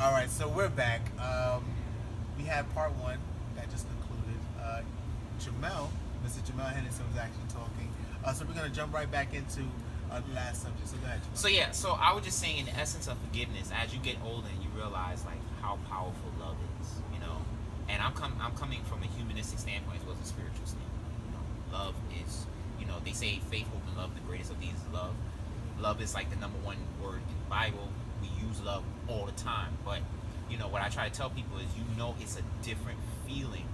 All right, so we're back. We had part one that just concluded. Jamell, Mr. Jamell Henderson was actually talking. So we're gonna jump right back into the last subject. So go ahead, Jamell. So yeah, so I was just saying, in the essence of forgiveness, as you get older and you realize like how powerful love is, you know. And I'm coming from a humanistic standpoint as well as a spiritual standpoint. You know, love is, you know, they say faith, hope, and love. The greatest of these is love. Love is like the number one word in the Bible. We use love all the time, but you know what I try to tell people is, you know, it's a different feeling.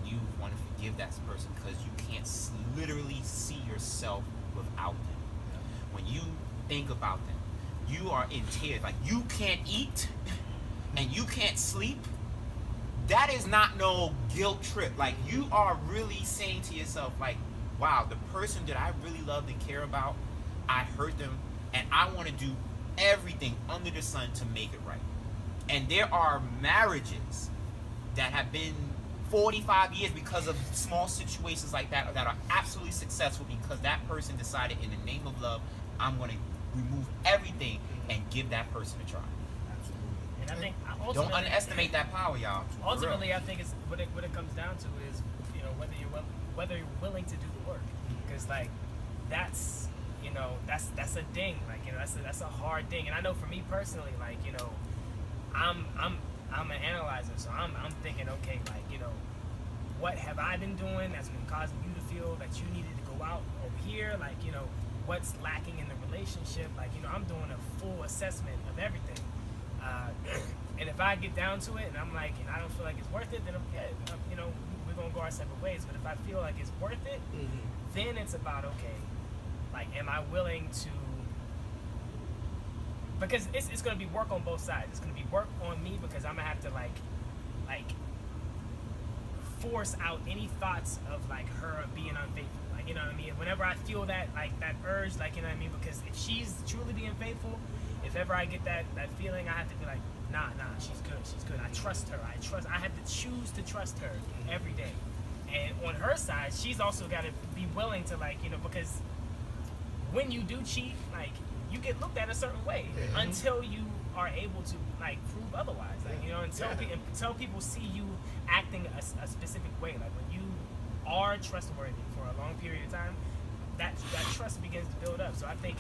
You want to forgive that person because you can't literally see yourself without them. When you think about them, you are in tears. Like, you can't eat and you can't sleep. That is not no guilt trip. Like, you are really saying to yourself, like, wow, the person that I really loved and care about, I hurt them, and I want to do everything under the sun to make it right. And there are marriages that have been 45 years because of small situations like that are absolutely successful because that person decided, in the name of love, I'm going to remove everything and give that person a try. Absolutely. And I think don't underestimate that power, y'all. Ultimately, I think it's what it comes down to is, you know, whether you're willing to do the work, because like that's, you know, that's a ding, like, you know, that's a hard thing. And I know for me personally, like, you know, I'm an analyzer, so I'm thinking, okay, like, you know, what have I been doing that's been causing you to feel that you needed to go out over here? Like, you know, what's lacking in the relationship? Like, you know, I'm doing a full assessment of everything. And if I get down to it and I'm like, and I don't feel like it's worth it, then you know, we're gonna go our separate ways. But if I feel like it's worth it, then it's about, okay, like, am I willing to? Because it's going to be work on both sides. It's going to be work on me because I'm going to have to like force out any thoughts of like her being unfaithful. Like, you know what I mean? Whenever I feel that, like, that urge, like, you know what I mean? Because if she's truly being faithful, if ever I get that feeling, I have to be like, nah, she's good. I trust her. I have to choose to trust her every day. And on her side, she's also got to be willing to, like, you know, because when you do cheat, like, you get looked at a certain way until you are able to, like, prove otherwise. Like, you know, until people see you acting a specific way. Like, when you are trustworthy for a long period of time, that trust begins to build up. So I think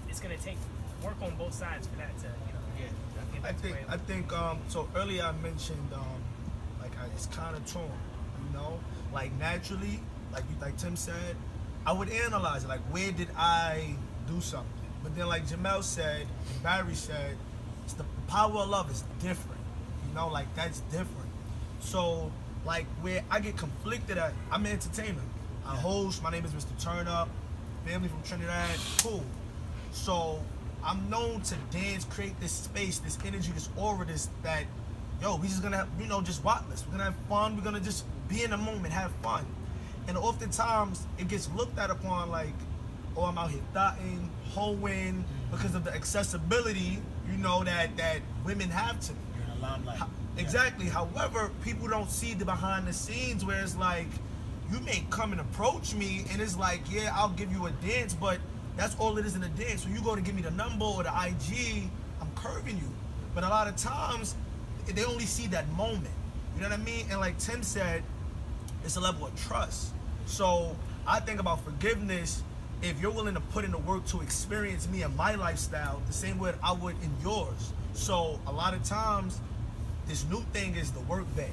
it's going to take work on both sides for that to, you know, get back to where it I think so earlier I mentioned like it's kind of torn, you know, like naturally, like Tim said, I would analyze it, like, where did I do something? But then, like Jamell said, and Barry said, it's the power of love is different, you know, like, that's different. So, like, where I get conflicted at, I'm an entertainer. I host, my name is Mr. Turn Up, family from Trinidad, cool. So I'm known to dance, create this space, this energy, this aura, that, yo, we just gonna have, you know, just whatless. We're gonna have fun, we're gonna just be in the moment, have fun. And oftentimes, it gets looked at upon like, oh, I'm out here thotting, hoeing, because of the accessibility, you know, that women have to me. You're in a limelight. Exactly. However, people don't see the behind the scenes where it's like, you may come and approach me and it's like, yeah, I'll give you a dance, but that's all it is in a dance. When you go to give me the number or the IG, I'm curving you. But a lot of times, they only see that moment. You know what I mean? And like Tim said, it's a level of trust. So I think about forgiveness, if you're willing to put in the work to experience me and my lifestyle the same way I would in yours. So a lot of times, this new thing is the work bay.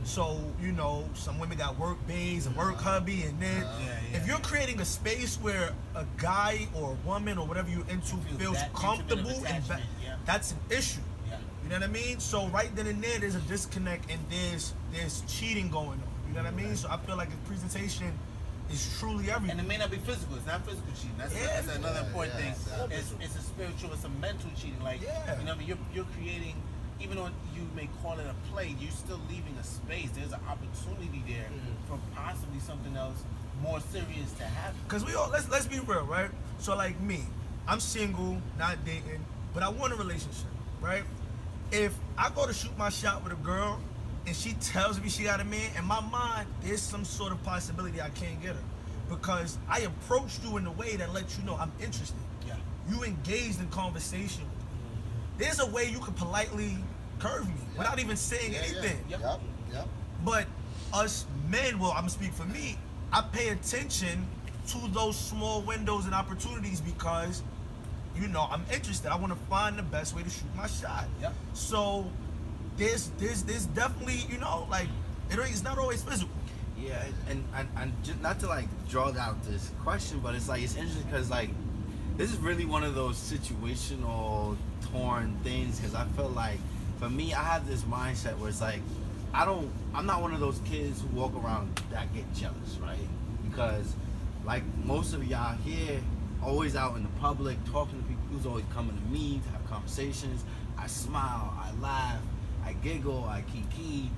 So, you know, some women got work bays and work hubby, and then if you're creating a space where a guy or a woman or whatever you're into feels comfortable, and that's an issue. You know what I mean? So right then and there, there's a disconnect and there's cheating going on. You know what I mean? So I feel like the presentation is truly everything. And it may not be physical. It's not physical cheating. That's another important thing. It's a spiritual, it's a mental cheating. Like, you know what I mean? You're creating, even though you may call it a play, you're still leaving a space. There's an opportunity there for possibly something else more serious to happen. Because we all, let's be real, right? So like me, I'm single, not dating, but I want a relationship, right? If I go to shoot my shot with a girl and she tells me she got a man, in my mind, there's some sort of possibility I can't get her. Because I approached you in a way that lets you know I'm interested. You engaged in conversation with me. There's a way you could politely curve me without even saying anything. Yep. But us men, well, I'm gonna speak for me, I pay attention to those small windows and opportunities because, you know, I'm interested. I want to find the best way to shoot my shot. Yep. So there's definitely, you know, like, it's not always physical. Yeah, and just not to like draw out this question, but it's like it's interesting because like this is really one of those situational torn things because I feel like for me I have this mindset where it's like I'm not one of those kids who walk around that get jealous, right? Because like most of y'all here, always out in the public talking to people who's always coming to me to have conversations. I smile, I laugh, I giggle, I kiki.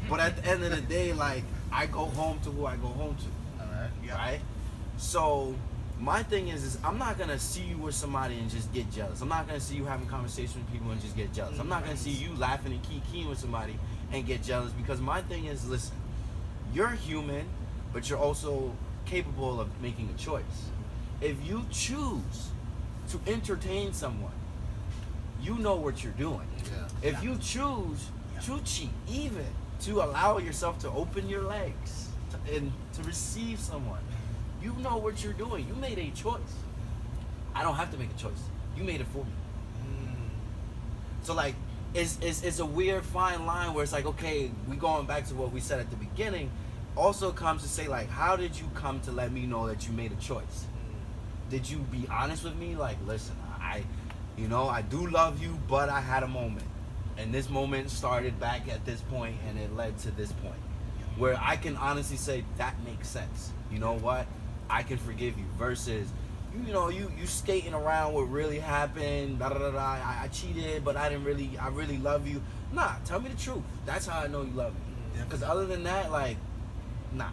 But at the end of the day, like, I go home to who I go home to. All right. Yeah. Right? So, my thing is I'm not going to see you with somebody and just get jealous. I'm not going to see you having conversations with people and just get jealous. I'm not going to see you laughing and kikiing with somebody and get jealous because my thing is, listen, you're human, but you're also capable of making a choice. If you choose to entertain someone, you know what you're doing. Yeah. If you choose to cheat, even to allow yourself to open your legs and to receive someone, you know what you're doing. You made a choice. I don't have to make a choice. You made it for me. So like, it's a weird fine line where it's like, okay, we going back to what we said at the beginning. Also comes to say like, how did you come to let me know that you made a choice? Did you be honest with me? Like, listen, I do love you, but I had a moment. And this moment started back at this point and it led to this point. Where I can honestly say that makes sense. You know what? I can forgive you. Versus, you skating around what really happened, I cheated, but I really love you. Nah, tell me the truth. That's how I know you love me. Because other than that, like, nah.